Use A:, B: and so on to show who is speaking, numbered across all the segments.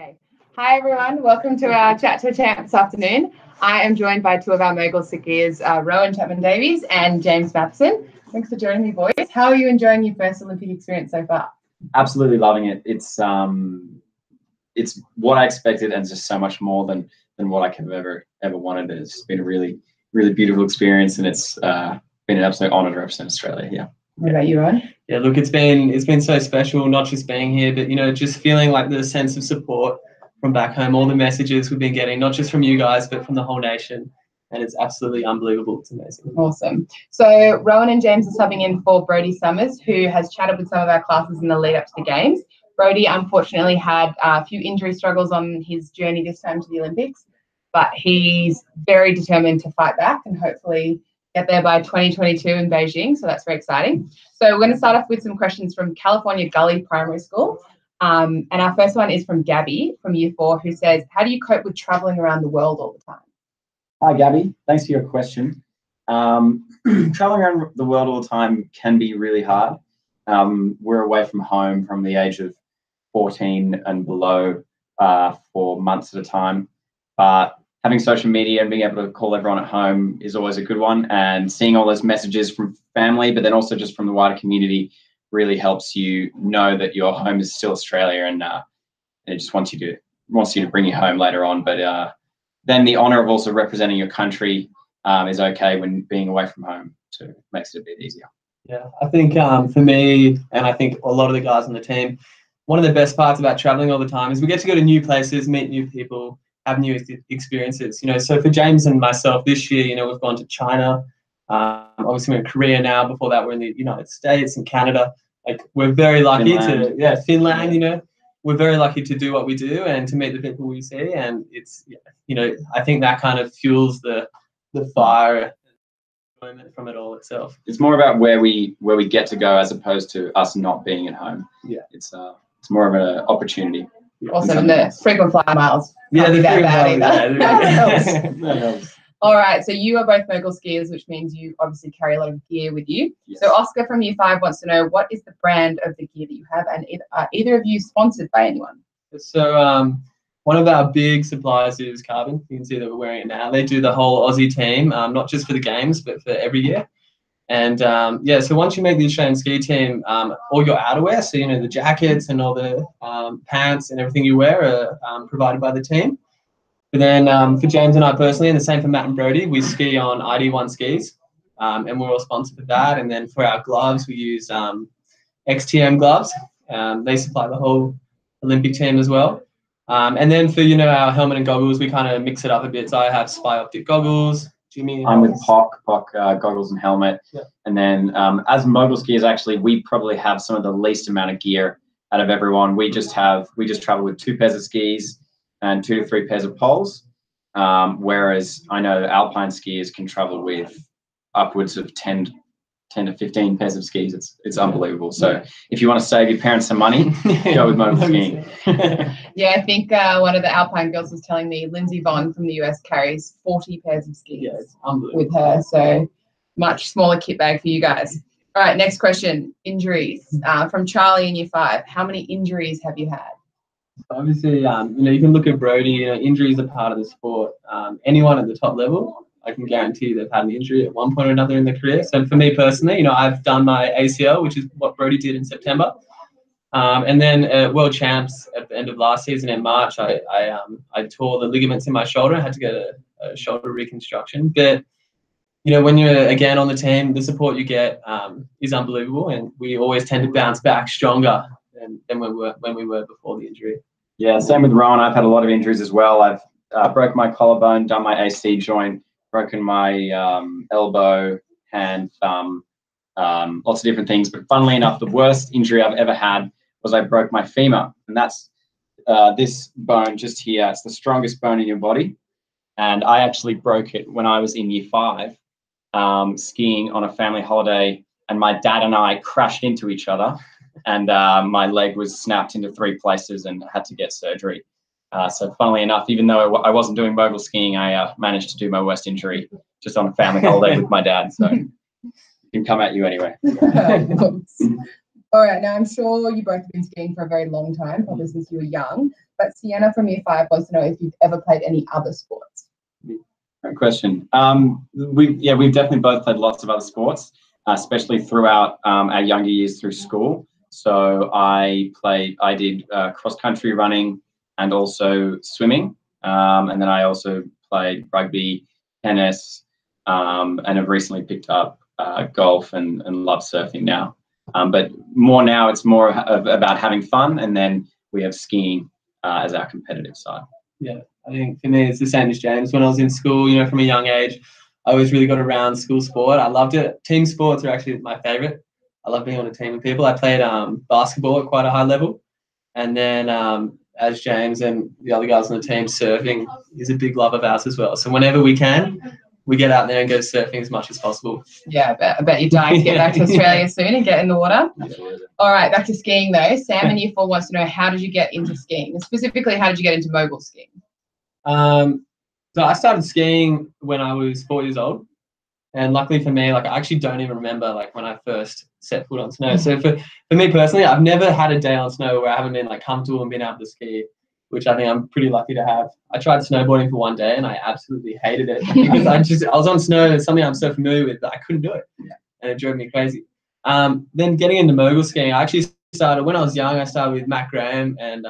A: Okay. Hi everyone, welcome to our chat to a champ this afternoon. I am joined by two of our mogul skiers, Rohan Chapman-Davies and James Matheson. Thanks for joining me, boys. How are you enjoying your first Olympic experience so far?
B: Absolutely loving it. It's what I expected and just so much more than what I could have ever wanted. It's been a really beautiful experience, and it's been an absolute honour to represent Australia here.
A: What about you, Rohan?
C: Yeah, look, it's been so special, not just being here, but just feeling like the sense of support from back home, all the messages we've been getting, not just from you guys, but from the whole nation. And it's absolutely unbelievable. It's amazing.
A: Awesome. So Rohan and James are subbing in for Brodie Summers, who has chatted with some of our classes in the lead up to the games. Brodie unfortunately had a few injury struggles on his journey this time to the Olympics, but he's very determined to fight back and hopefully get there by 2022 in Beijing. So that's very exciting. So we're going to start off with some questions from California Gully Primary School. And our first one is from Gabby from Year 4, who says, how do you cope with traveling around the world all the time?
B: Hi, Gabby. Thanks for your question. Traveling around the world all the time can be really hard. We're away from home from the age of 14 and below for months at a time. But having social media and being able to call everyone at home is always a good one. And seeing all those messages from family, but then also just from the wider community, really helps you know that your home is still Australia, and it just wants you to bring you home later on. But then the honour of also representing your country is okay when being away from home, too. Makes it a bit easier.
C: Yeah, I think for me, and I think a lot of the guys on the team, one of the best parts about traveling all the time is we get to go to new places, meet new people, have new experiences. So for James and myself this year, we've gone to China. Obviously we're in Korea now. Before that, we're in the United States and Canada. Like, we're very lucky Finland. We're very lucky to do what we do and to meet the people we see. And it's, I think that kind of fuels the fire from it all itself.
B: It's more about where we get to go as opposed to us not being at home.
C: Yeah,
B: it's more of an opportunity.
A: Awesome. And the frequent flyer miles.
C: Yeah,
A: the that bad either.
B: That helps.
A: All right, so you are both mogul skiers, which means you obviously carry a lot of gear with you.
B: Yes.
A: So Oscar from Year 5 wants to know, what is the brand of the gear that you have, and are either of you sponsored by anyone?
C: So one of our big suppliers is Carbon. You can see that we're wearing it now. They do the whole Aussie team, not just for the games, but for every year. And so once you make the Australian ski team, all your outerwear, so the jackets and all the pants and everything you wear are provided by the team. But then for James and I personally, and the same for Matt and Brodie, we ski on ID1 skis, and we're all sponsored for that. And then for our gloves, we use XTM gloves. They supply the whole Olympic team as well. And then for our helmet and goggles, we kind of mix it up a bit. So I have Spy Optic goggles. Jimmy,
B: I'm with POC goggles and helmet.
C: Yeah.
B: And then as mogul skiers, actually, we probably have some of the least amount of gear out of everyone. We just travel with 2 pairs of skis and 2 to 3 pairs of poles, whereas I know alpine skiers can travel with upwards of 10 to 15 pairs of skis. It's unbelievable. So if you want to save your parents some money, go with mogul skiing.
A: Yeah, I think one of the alpine girls was telling me Lindsay Vaughn from the US carries 40 pairs of skis with her. So much smaller kit bag for you guys. All right, next question. Injuries. From Charlie in Year 5. How many injuries have you had?
C: Obviously, you can look at Brodie. Injuries are part of the sport. Anyone at the top level, I can guarantee they've had an injury at one point or another in their career. So for me personally, I've done my ACL, which is what Brodie did in September. And then at World Champs at the end of last season in March, I tore the ligaments in my shoulder. I had to get a shoulder reconstruction. But when you're again on the team, the support you get is unbelievable, and we always tend to bounce back stronger than when we were before the injury.
B: Yeah, same with Rohan. I've had a lot of injuries as well. I've broke my collarbone, done my AC joint, broken my elbow, hand, thumb, lots of different things. But funnily enough, the worst injury I've ever had was I broke my femur, and that's this bone just here. It's the strongest bone in your body, and I actually broke it when I was in Year 5, skiing on a family holiday, and my dad and I crashed into each other, and my leg was snapped into 3 places and had to get surgery. So funnily enough, even though I wasn't doing mogul skiing, I managed to do my worst injury just on a family holiday with my dad. So it can come at you anyway.
A: All right, now I'm sure you both have been skiing for a very long time, probably since you were young. But Sienna from Year 5 wants to know if you've ever played any other sports.
B: Great question. We've definitely both played lots of other sports, especially throughout our younger years through school. So I did cross-country running and also swimming. And then I also played rugby, tennis, and have recently picked up golf and love surfing now. But more now, it's more about having fun, and then we have skiing as our competitive side.
C: Yeah, I think for me it's the same as James. When I was in school, you know, from a young age, I always really got around school sport. I loved it. Team sports are actually my favourite. I love being on a team of people. I played basketball at quite a high level, and then as James and the other guys on the team, surfing is a big love of ours as well. So whenever we can, we get out there and go surfing as much as possible.
A: Yeah, I bet you're dying to get back to Australia soon and get in the water.
B: Absolutely.
A: All right, back to skiing though. Sam in Year 4 wants to know, how did you get into skiing? And specifically, how did you get into mogul skiing?
C: So I started skiing when I was 4 years old. And luckily for me, like, I actually don't even remember like when I first set foot on snow. So for me personally, I've never had a day on snow where I haven't been like comfortable and been able to ski, which I think I'm pretty lucky to have. I tried snowboarding for one day and I absolutely hated it because I was on snow. It's something I'm so familiar with, but I couldn't do it. Yeah. And it drove me crazy. Then getting into mogul skiing, I actually started when I was young. I started with Matt Graham and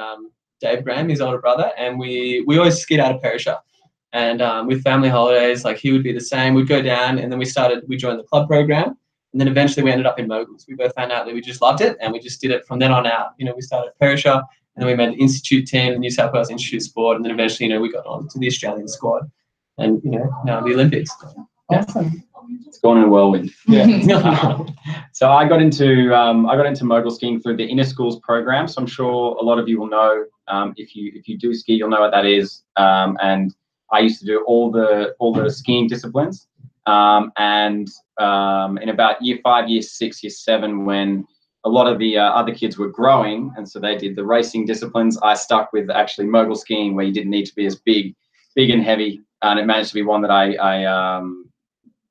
C: Dave Graham, his older brother, and we always skied out of Perisher. And with family holidays, like he would be the same. We'd go down, and then we joined the club program, and then eventually we ended up in moguls. We both found out that we just loved it, and we just did it from then on out. You know, we started at Perisher, and then we made the institute team, the New South Wales Institute Sport, and then eventually, you know, we got on to the Australian squad, and you know, now the Olympics.
A: Awesome.
B: It's gone in a whirlwind.
C: Yeah.
B: So I got into mogul skiing through the inner schools program. So I'm sure a lot of you will know. If you do ski, you'll know what that is. And I used to do all the skiing disciplines. And in about Year 5, Year 6, Year 7, when a lot of the other kids were growing, and so they did the racing disciplines, I stuck with actually mogul skiing, where you didn't need to be as big and heavy. And it managed to be one that I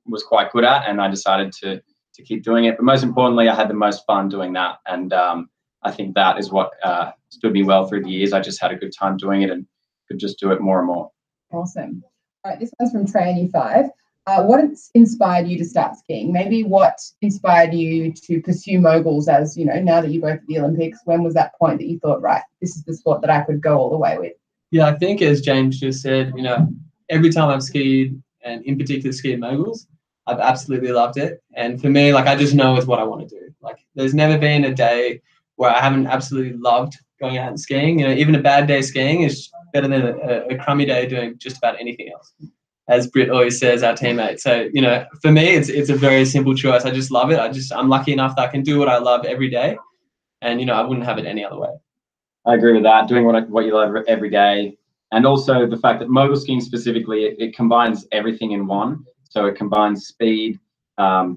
B: was quite good at, and I decided to keep doing it. But most importantly, I had the most fun doing that, and I think that is what stood me well through the years. I just had a good time doing it and could just do it more and more.
A: Awesome. All right, this one's from Trey in Year 5. What inspired you to start skiing? Maybe what inspired you to pursue moguls, as you know, now that you're both at the Olympics? When was that point that you thought, right, this is the sport that I could go all the way with?
C: Yeah, I think as James just said, you know, every time I've skied, and in particular skied moguls, I've absolutely loved it. And for me, like, I just know it's what I want to do. Like, there's never been a day where I haven't absolutely loved going out and skiing. You know, even a bad day skiing is better than a crummy day doing just about anything else, as Britt always says, our teammate. So, you know, for me, it's a very simple choice. I just love it. I'm lucky enough that I can do what I love every day. And, you know, I wouldn't have it any other way.
B: I agree with that. Doing what you love every day. And also the fact that mogul skiing specifically, it combines everything in one. So it combines speed,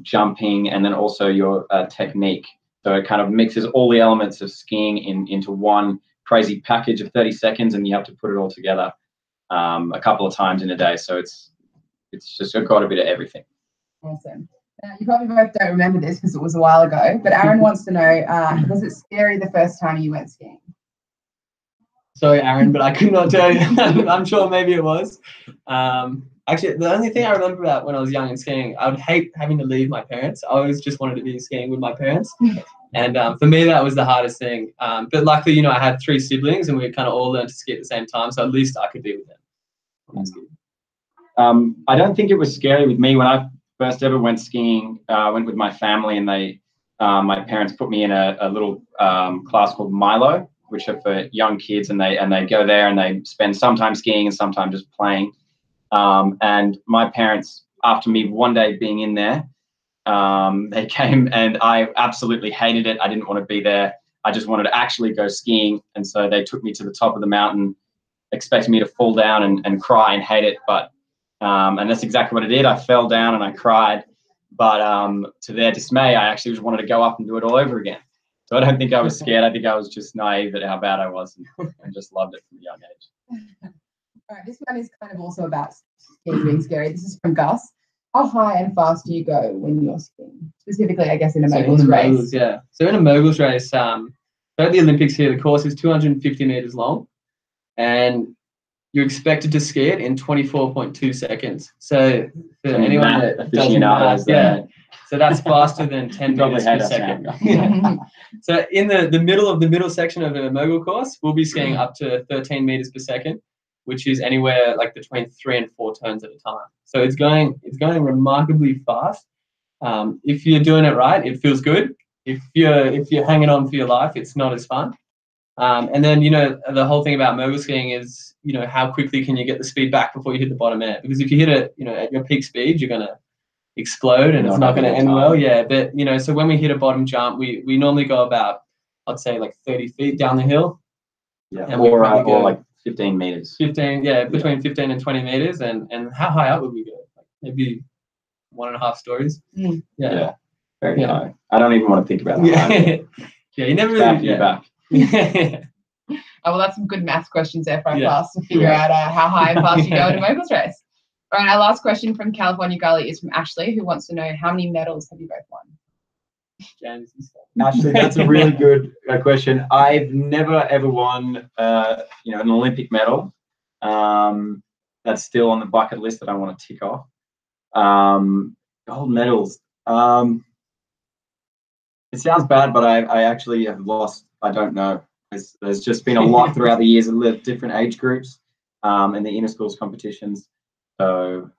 B: jumping, and then also your technique. So it kind of mixes all the elements of skiing into one crazy package of 30 seconds, and you have to put it all together a couple of times in a day. So it's just got a bit of everything.
A: Awesome. Now, you probably both don't remember this because it was a while ago, but Aaron wants to know, was it scary the first time you went skiing?
C: Sorry, Aaron, but I could not tell you. I'm sure maybe it was. Actually, the only thing I remember about when I was young and skiing, I would hate having to leave my parents. I always just wanted to be skiing with my parents. And for me, that was the hardest thing. But luckily, you know, I had 3 siblings and we kind of all learned to ski at the same time. So at least I could be with them. That's good.
B: I don't think it was scary with me when I first ever went skiing. I went with my family, and my parents put me in a little class called Milo, which are for young kids, and they go there and they spend some time skiing and sometimes just playing. And my parents, after me one day being in there, they came, and I absolutely hated it. I didn't want to be there. I just wanted to actually go skiing. And so they took me to the top of the mountain, expecting me to fall down and cry and hate it. But and that's exactly what I did. I fell down and I cried. But to their dismay, I actually just wanted to go up and do it all over again. So I don't think I was scared. I think I was just naive at how bad I was, and just loved it from a young age.
A: All right, this one is kind of also about skiing being scary. This is from Gus. How high and fast do you go when you're skiing? Specifically, I guess, in a
C: So
A: moguls race.
C: Moguls, yeah. So in a moguls race, so at the Olympics here, the course is 250 meters long, and you're expected to ski it in 24.2 seconds. So for anyone that doesn't know, yeah, so that's faster than 10 meters per second. Yeah. So in the middle section of a mogul course, we'll be skiing up to 13 meters per second, which is anywhere like between 3 and 4 turns at a time. So it's going remarkably fast. If you're doing it right, it feels good. If you're hanging on for your life, it's not as fun. And then, the whole thing about mogul skiing is, how quickly can you get the speed back before you hit the bottom air? Because if you hit it, at your peak speed, you're going to explode and it's not going to end well. Yeah, but, so when we hit a bottom jump, we normally go about, I'd say like 30 feet down the hill.
B: Yeah, and or like 15 meters. 15,
C: yeah, between 15 and 20 meters. And how high up would we go? Like maybe 1.5 stories.
B: Yeah. Very high. I don't even want to think about that.
C: Yeah, you never really.
B: Back.
A: Oh, well, that's some good maths questions there for our class to figure out how high and fast you go in a moguls race. All right, our last question from California Gully is from Ashley, who wants to know how many medals have you both won?
C: James,
B: Ashley, that's a really good question. I've never ever won, an Olympic medal. That's still on the bucket list that I want to tick off. Gold medals. It sounds bad, but I actually have lost. I don't know. There's just been a lot throughout the years of different age groups and the inter-schools competitions. So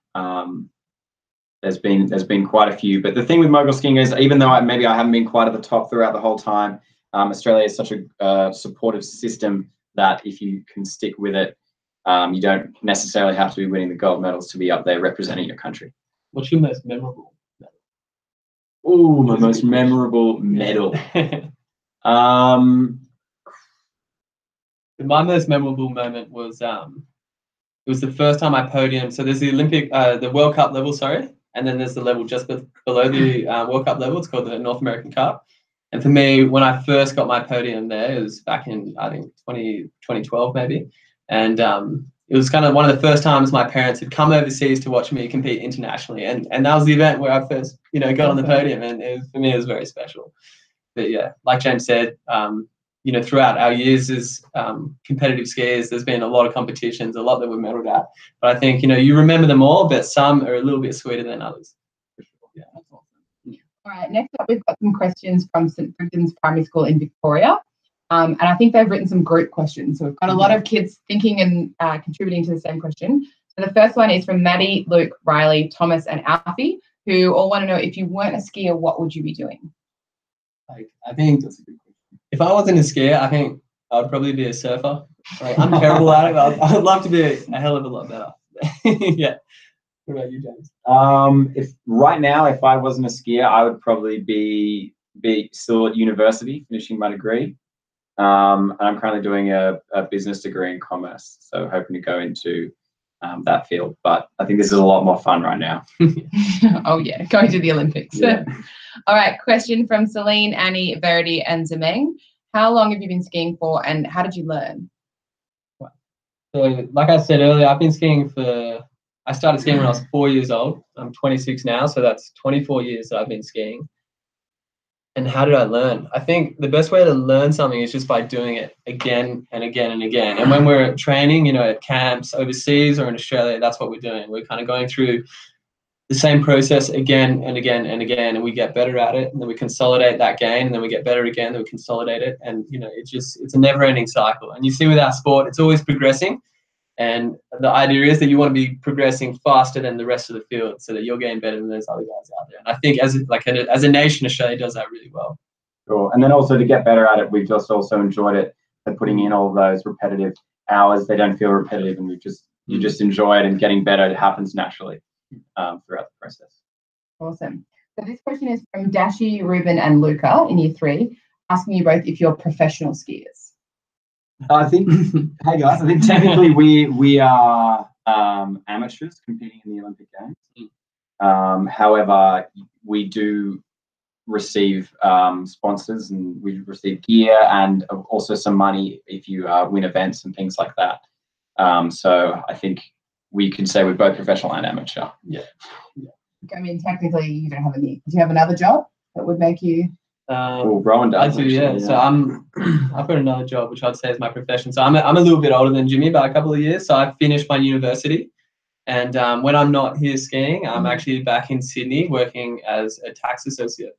B: there's been quite a few. But the thing with mogul skiing is, even though maybe I haven't been quite at the top throughout the whole time, Australia is such a supportive system that if you can stick with it, you don't necessarily have to be winning the gold medals to be up there representing your country.
C: What's your most memorable medal?
B: Oh, my most memorable medal.
C: My most memorable moment was it was the first time I podiumed. So there's the World Cup level, and then there's the level just below the World Cup level. It's called the North American Cup. And for me, when I first got my podium there, it was back in, I think, 2012 maybe. And it was kind of one of the first times my parents had come overseas to watch me compete internationally. And that was the event where I first, got on the podium. And for me, it was very special. But yeah, like James said, throughout our years as competitive skiers, there's been a lot of competitions, a lot that we've medalled at. But I think, you remember them all, but some are a little bit sweeter than others.
A: Yeah, that's awesome. All right, next up, we've got some questions from St. Brendan's Primary School in Victoria. And I think they've written some group questions. So we've got a lot of kids thinking and contributing to the same question. So the first one is from Maddie, Luke, Riley, Thomas, and Alfie, who all want to know, if you weren't a skier, what would you be doing?
C: I think that's a good question. If I wasn't a skier, I think I would probably be a surfer. I'm terrible at it. I would love to be a hell of a lot better. Yeah. What about you, James?
B: If I wasn't a skier, I would probably be still at university, finishing my degree. And I'm currently doing a business degree in commerce, so hoping to go into that field. But I think this is a lot more fun right now.
A: Oh yeah, going to the Olympics.
B: Yeah.
A: All right, question from Celine, Annie, Verity, and Zemeng. How long have you been skiing for, and how did you learn?
C: So, like I said earlier, I started skiing when I was 4 years old. I'm 26 now, so that's 24 years that I've been skiing. And how did I learn? I think the best way to learn something is just by doing it again and again and again. And when we're training, at camps overseas or in Australia, that's what we're doing. We're kind of going through the same process again and again and again, and we get better at it. And then we consolidate that gain, and then we get better again, then we consolidate it. And, it's a never-ending cycle. And you see with our sport, it's always progressing. And the idea is that you want to be progressing faster than the rest of the field so that you're getting better than those other guys out there. And I think as a nation, Australia does that really well.
B: Cool. And then also to get better at it, we've just also enjoyed it and putting in all those repetitive hours. They don't feel repetitive, and you just enjoy it, and getting better, it happens naturally throughout the process.
A: Awesome. So this question is from Dashi, Ruben, and Luca in Year 3, asking you both if you're professional skiers.
B: I think, hey guys, I think technically we are amateurs competing in the Olympic Games. However, we do receive sponsors, and we receive gear and also some money if you win events and things like that. So I think we can say we're both professional and amateur.
C: Yeah.
A: I mean, technically, you don't have any. Do you have another job that would make you?
B: Well, Rohan does.
C: I do, yeah. So I've got another job, which I'd say is my profession. So I'm a little bit older than Jimmy by a couple of years. So I finished my university, and when I'm not here skiing, I'm actually back in Sydney working as a tax associate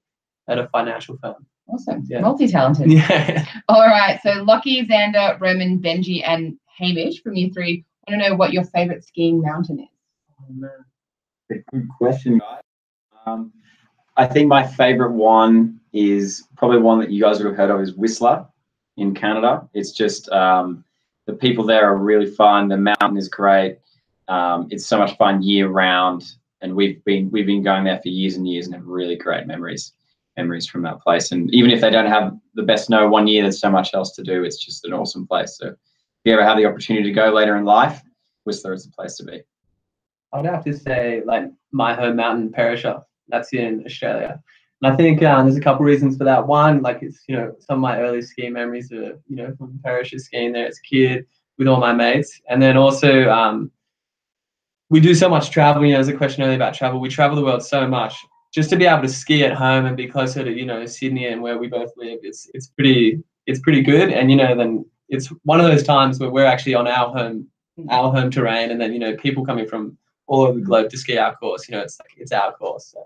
C: at a financial firm.
A: Awesome.
C: Yeah.
A: Multi-talented.
C: Yeah.
A: All right. So Lockie, Xander, Roman, Benji, and Hamish from year 3 want to know what your favourite skiing mountain is.
C: Oh, man.
B: Good question, guys. I think my favourite one is probably one that you guys would have heard of, is Whistler in Canada. It's just the people there are really fun. The mountain is great. It's so much fun year round, and we've been going there for years and years and have really great memories from that place. And even if they don't have the best snow one year, there's so much else to do. It's just an awesome place. So if you ever have the opportunity to go later in life, Whistler is the place to be.
C: I would have to say, like, my home mountain, Perisher. That's in Australia. And I think there's a couple of reasons for that. One, like, it's, some of my early skiing memories are, from Perisher, skiing there as a kid with all my mates. And then also, we do so much travel. There's a question earlier about travel. We travel the world so much. Just to be able to ski at home and be closer to, Sydney and where we both live, it's pretty good. And, then it's one of those times where we're actually on our home terrain, and then, people coming from all over the globe to ski our course, it's like, it's our course. So.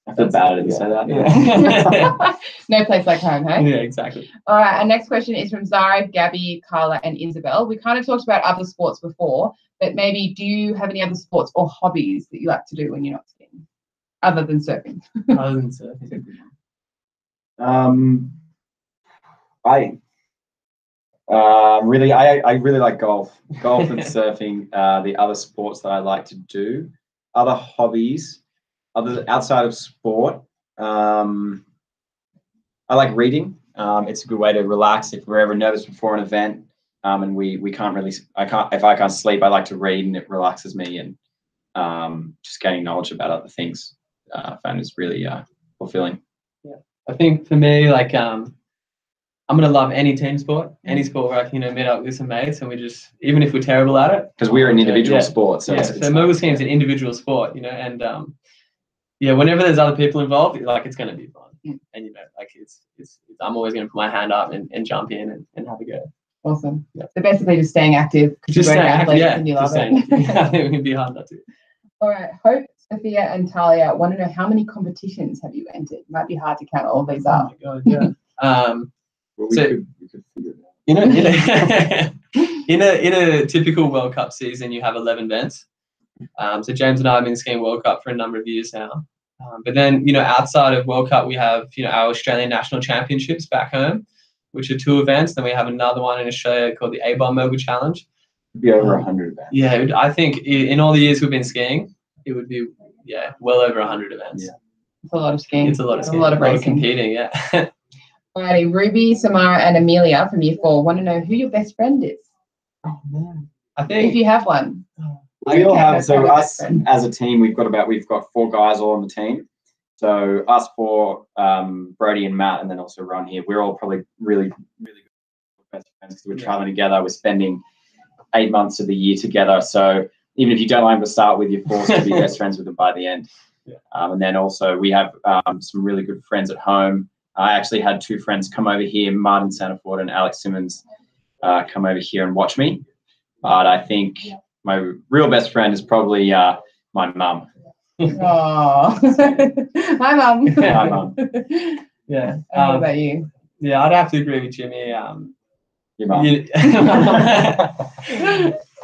B: I feel bad I didn't say that.
C: Yeah.
A: No place like home, hey?
C: Yeah, exactly.
A: All right, our next question is from Zara, Gabby, Carla, and Isabel. We kind of talked about other sports before, but maybe do you have any other sports or hobbies that you like to do when you're not skiing, other than surfing?
C: Other than surfing.
B: I really like golf and surfing. The other sports that I like to do, other hobbies, outside of sport, I like reading. It's a good way to relax if we're ever nervous before an event, and if I can't sleep, I like to read, and it relaxes me, and just gaining knowledge about other things I found is really fulfilling.
C: Yeah, I think for me, like, I'm gonna love any team sport, any sport where I can meet up with some mates, and we just, even if we're terrible at it,
B: because we're an individual sport. So
C: so mogul skiing is an individual sport, and whenever there's other people involved, like, it's gonna be fun, and like, it's I'm always gonna put my hand up and jump in and have a go.
A: Awesome. Yeah. So basically, just staying active.
C: Just staying active,
A: and you love it.
C: I think it would be hard not to.
A: All right, Hope, Sophia, and Talia want to know, how many competitions have you entered? It might be hard to count all of these up.
C: Oh my God, yeah.
B: Well, we could figure it out.
C: In a typical World Cup season, you have 11 events. So James and I have been skiing World Cup for a number of years now. But then, outside of World Cup, we have, our Australian National Championships back home, which are 2 events. Then we have another one in Australia called the A-Bar Mogul Challenge.
B: It'd be over 100 events.
C: Yeah, I think in all the years we've been skiing, it would be, well over 100 events.
A: Yeah. It's a lot of skiing.
C: It's a lot of skiing.
A: A lot of racing.
C: Competing, yeah.
A: Alrighty, Ruby, Samara, and Amelia from year 4 want to know who your best friend is.
C: Oh man, I think
A: if you have one.
B: We all have. So us as a team, we've got 4 guys all on the team. So us 4, Brody and Matt, and then also Ron here. We're all probably really good best friends because we're traveling together. We're spending 8 months of the year together. So even if you don't like them to start with, you're forced to be best friends with them by the end.
C: Yeah.
B: And then also we have some really good friends at home. I actually had 2 friends come over here, Martin Sanaford and Alex Simmons, come over here and watch me. But I think my real best friend is probably my mum.
A: Oh, hi, Mum.
B: Hi, Mum.
C: Yeah.
A: What about you?
C: Yeah, I'd have to agree with Jimmy.
B: Your mum.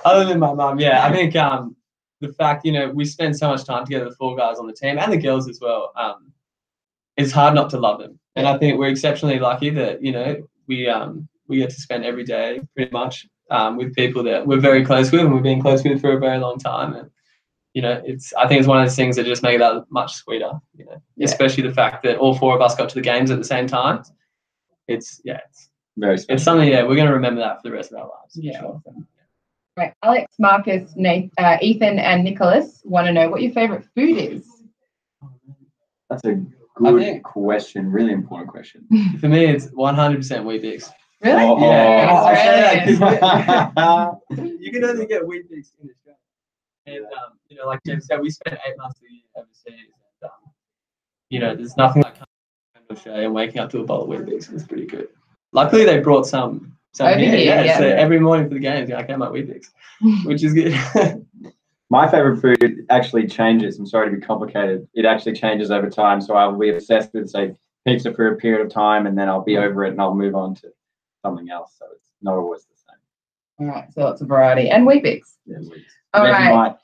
C: Other than my mum, yeah, I think the fact we spend so much time together, the 4 guys on the team and the girls as well. It's hard not to love them, and I think we're exceptionally lucky that we get to spend every day pretty much with people that we're very close with, and we've been close with for a very long time. And I think it's one of those things that just make that much sweeter. Especially the fact that all 4 of us got to the games at the same time. It's
B: very special.
C: It's something. Yeah, we're going to remember that for the rest of our lives.
A: Yeah.
C: Sure.
A: Awesome. Right, Alex, Marcus, Ethan, and Nicholas want to know what your favorite food is.
B: That's a good question. Really important question.
C: For me, it's 100% Wheat Bix.
A: Really?
B: Oh,
C: yeah.
A: Australian.
C: You can only get Wheat Bix in Australia. And you know, like James said, we spent 8 months a year overseas. And, you know, there's nothing like coming to Australia and waking up to a bowl of Weet-Bix. It was pretty good. Luckily, they brought some
A: Over
C: here.
A: here, yeah.
C: So every morning for the games, I came up Weet-Bix, which is good.
B: My favorite food actually changes. I'm sorry to be complicated. It actually changes over time. So I'll be obsessed with, say, pizza for a period of time, and then I'll be over it and I'll move on to something else. So it's not always the same.
A: All right, so lots of variety. And Weet-Bix.
B: Yeah, Weet-Bix.
A: All right.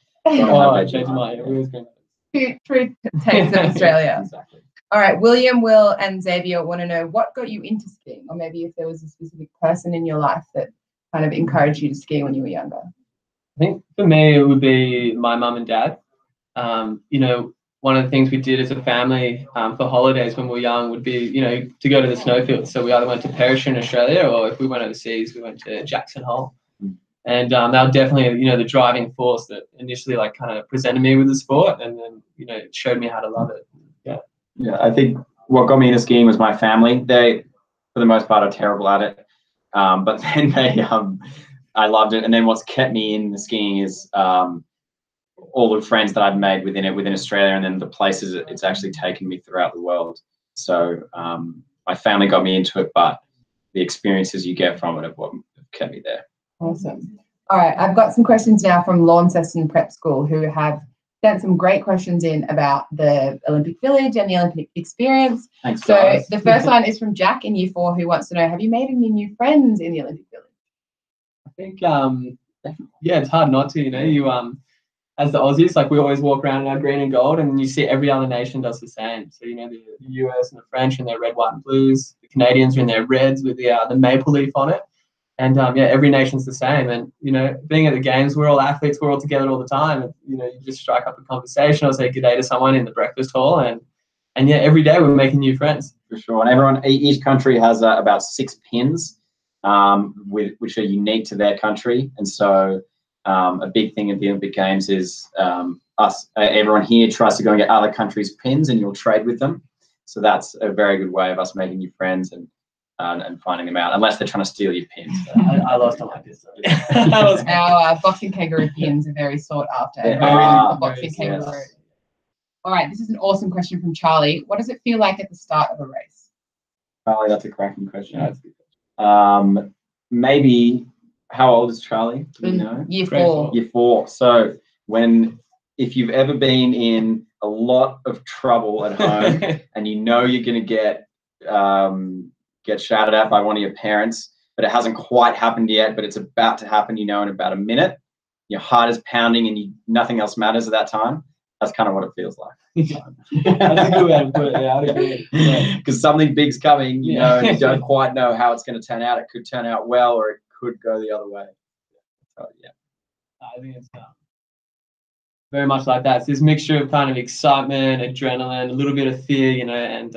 A: True taste of Australia.
B: Exactly.
A: All right, William, Will, and Xavier want to know what got you into skiing, or maybe if there was a specific person in your life that kind of encouraged you to ski when you were younger.
C: I think for me, it would be my mum and dad. You know, one of the things we did as a family for holidays when we were young would be, you know, to go to the snowfields. So we either went to Perisher in Australia, or if we went overseas, we went to Jackson Hole. And that was definitely, you know, the driving force that initially like kind of presented me with the sport, and then, you know, it showed me how to love it. Yeah.
B: Yeah, I think what got me into skiing was my family. They, for the most part, are terrible at it. But then I loved it. And then what's kept me in the skiing is all the friends that I've made within Australia, and then the places it's actually taken me throughout the world. So my family got me into it, but the experiences you get from it are what kept me there.
A: Awesome. All right, I've got some questions now from Launceston Prep School, who have sent some great questions in about the Olympic Village and the Olympic experience.
B: Thanks,
A: so
B: guys.
A: the first one is from Jack in Year 4, who wants to know, have you made any new friends in the Olympic Village?
C: I think, yeah, it's hard not to, you know, you, as the Aussies, like we always walk around in our green and gold, and you see every other nation does the same. So, you know, the US and the French in their red, white and blues, the Canadians are in their reds with the maple leaf on it. And yeah, every nation's the same. And, you know, being at the games, we're all athletes, we're all together all the time. And, you know, you just strike up a conversation or say good day to someone in the breakfast hall. And yeah, every day we're making new friends.
B: For sure. And each country has about 6 pins, which are unique to their country. And so a big thing at the Olympic Games is everyone here tries to go and get other countries' pins, and you'll trade with them. So that's a very good way of us making new friends and finding them out, unless they're trying to steal your pins.
C: I lost on my pins.
A: Our boxing kangaroo pins are very sought after. Boxing kangaroo. Yes. All right, this is an awesome question from Charlie. What does it feel like at the start of a race?
B: Charlie, that's a cracking question. Maybe, how old is Charlie? Do you know?
A: Year 4.
B: Year 4. So if you've ever been in a lot of trouble at home and you know you're going to get shouted at by one of your parents, but it hasn't quite happened yet, but it's about to happen, you know, in about a minute, your heart is pounding and nothing else matters at that time. That's kind of what it feels like.
C: That's a good way to put it. Yeah, I'd agree.
B: Because something big's coming, you know, and you don't quite know how it's going to turn out. It could turn out well, or it could go the other way. So, yeah.
C: I think it's very much like that. It's this mixture of kind of excitement, adrenaline, a little bit of fear, you know, and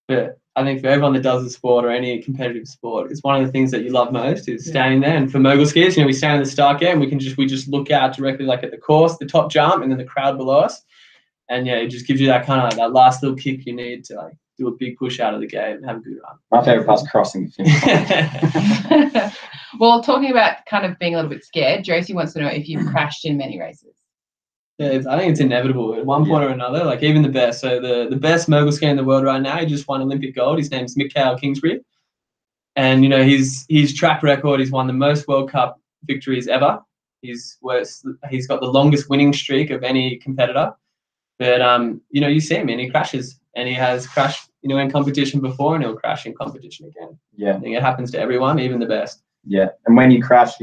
C: but I think for everyone that does the sport or any competitive sport, it's one of the things that you love most is standing there. And for mogul skiers, you know, we stand in the start gate and we just look out directly like at the course, the top jump, and then the crowd below us. And yeah, it just gives you that kind of that last little kick you need to like do a big push out of the gate and have a good run.
B: My favorite part's crossing the finish line.
A: Well, talking about kind of being a little bit scared, Josie wants to know if you've crashed in many races.
C: Yeah, I think it's inevitable at one point or another. Like even the best. So the best mogul skier in the world right now, he just won Olympic gold. His name's Mikhail Kingsbury, and you know his track record. He's won the most World Cup victories ever. He's got the longest winning streak of any competitor. But you know, you see him and he crashes, and he has crashed, you know, in competition before, and he'll crash in competition again.
B: Yeah,
C: I think it happens to everyone, even the best.
B: Yeah, and when you crash,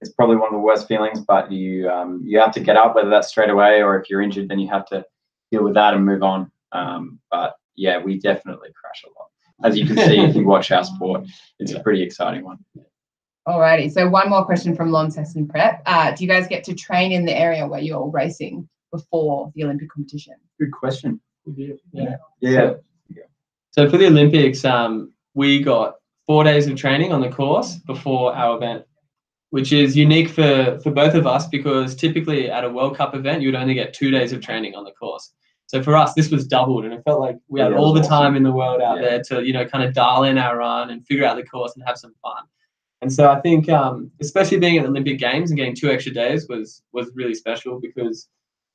B: it's probably one of the worst feelings, but you have to get up, whether that's straight away or if you're injured, then you have to deal with that and move on. But yeah, we definitely crash a lot. As you can see, if you watch our sport, it's a pretty exciting one.
A: Alrighty, so one more question from Launceston Prep. Do you guys get to train in the area where you're racing before the Olympic competition?
B: Good question.
C: Yeah.
B: So
C: for the Olympics, we got 4 days of training on the course before our event, which is unique for both of us because typically at a World Cup event, you would only get 2 days of training on the course. So for us, this was doubled, and it felt like we had all the time in the world out there to, you know, kind of dial in our run and figure out the course and have some fun. And so I think, especially being at the Olympic Games and getting 2 extra days was really special, because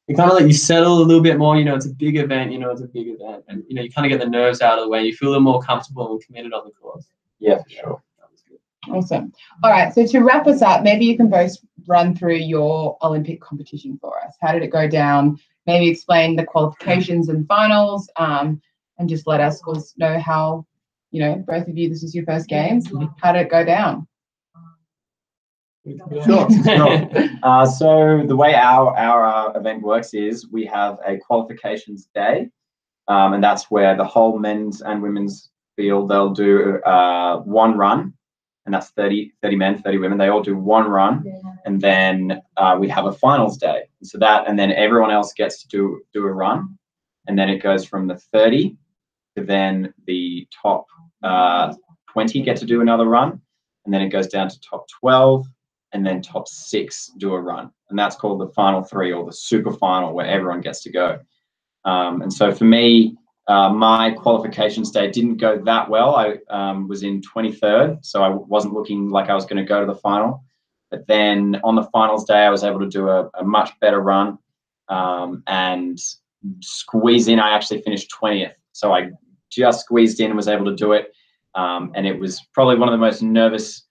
C: it kind of let you settle a little bit more. It's a big event. And you kind of get the nerves out of the way. You feel a little more comfortable and committed on the course.
B: Yeah, for sure.
A: Awesome. All right. So to wrap us up, maybe you can both run through your Olympic competition for us. How did it go down? Maybe explain the qualifications and finals, and just let us know how, both of you, this is your first games. How did it go down?
B: Sure. So the way our event works is we have a qualifications day, and that's where the whole men's and women's field, they'll do one run, and that's 30 men, 30 women. They all do one run, and then we have a finals day. So and then everyone else gets to do a run, and then it goes from the 30 to then the top 20 get to do another run, and then it goes down to top 12, and then top 6 do a run, and that's called the final 3, or the super final, where everyone gets to go. And so for me, my qualifications day didn't go that well. I was in 23rd, so I wasn't looking like I was going to go to the final. But then on the finals day, I was able to do a much better run and squeeze in. I actually finished 20th, so I just squeezed in and was able to do it. And it was probably one of the most nervous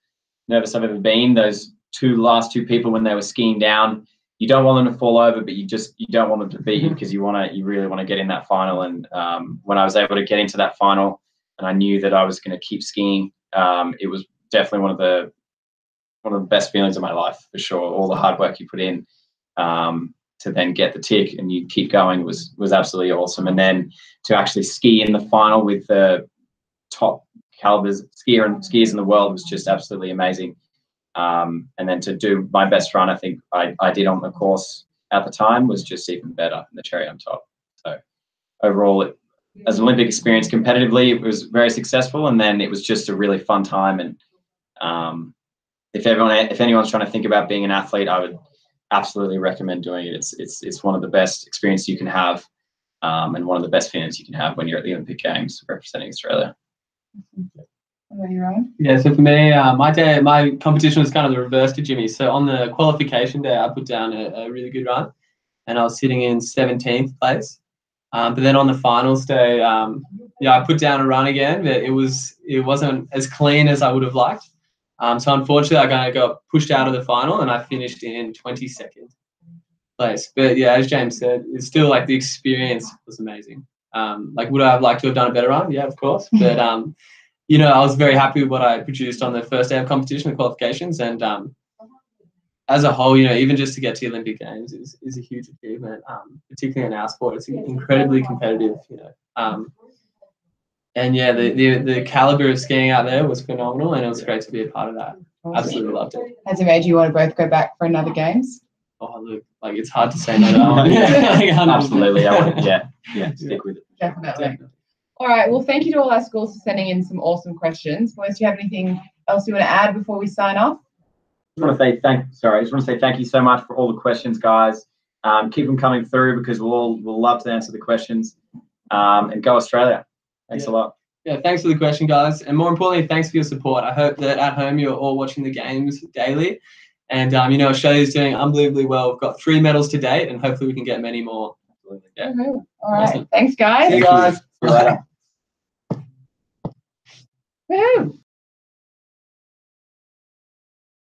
B: I've ever been. Those last two people, when they were skiing down, you don't want them to fall over, but you don't want them to beat you, because you really want to get in that final. And when I was able to get into that final, and I knew that I was going to keep skiing, it was definitely one of the best feelings of my life, for sure. All the hard work you put in to then get the tick and you keep going was absolutely awesome. And then to actually ski in the final with the top calibers skiers in the world was just absolutely amazing. And then to do my best run, I think I did on the course at the time, was just even better, and the cherry on top. So overall, as an Olympic experience competitively, it was very successful, and then it was just a really fun time. And if anyone's trying to think about being an athlete, I would absolutely recommend doing it. It's one of the best experiences you can have, and one of the best feelings you can have when you're at the Olympic Games representing Australia.
A: What are you, Rohan?
C: Yeah, so for me, my competition was kind of the reverse to Jimmy. So on the qualification day, I put down a really good run, and I was sitting in 17th place. But then on the finals day, I put down a run again, but it wasn't as clean as I would have liked. So unfortunately, I kind of got pushed out of the final, and I finished in 22nd place. But yeah, as James said, it's still like the experience was amazing. Would I have liked to have done a better run? Yeah, of course. But I was very happy with what I produced on the first day of competition, the qualifications, and as a whole, even just to get to the Olympic Games is a huge achievement, particularly in our sport. It's incredibly competitive, and yeah, the caliber of skiing out there was phenomenal, and it was great to be a part of that.
A: Awesome.
C: Absolutely loved it.
A: Has it made you want to both go back for another games?
C: Oh, look, it's hard to say no to that.
B: Absolutely, I would, stick with it.
A: Definitely. All right. Well, thank you to all our schools for sending in some awesome questions. Boys, do you have anything else you want to add before we sign off?
B: I just want to say thank you so much for all the questions, guys. Keep them coming through, because we'll love to answer the questions. And go Australia. Thanks a lot.
C: Yeah, thanks for the question, guys. And more importantly, thanks for your support. I hope that at home you're all watching the games daily. And, Australia's doing unbelievably well. We've got 3 medals to date, and hopefully we can get many more.
A: Yeah. All right. Awesome. Thanks, guys.
B: Thank you. See you later.
A: Woohoo.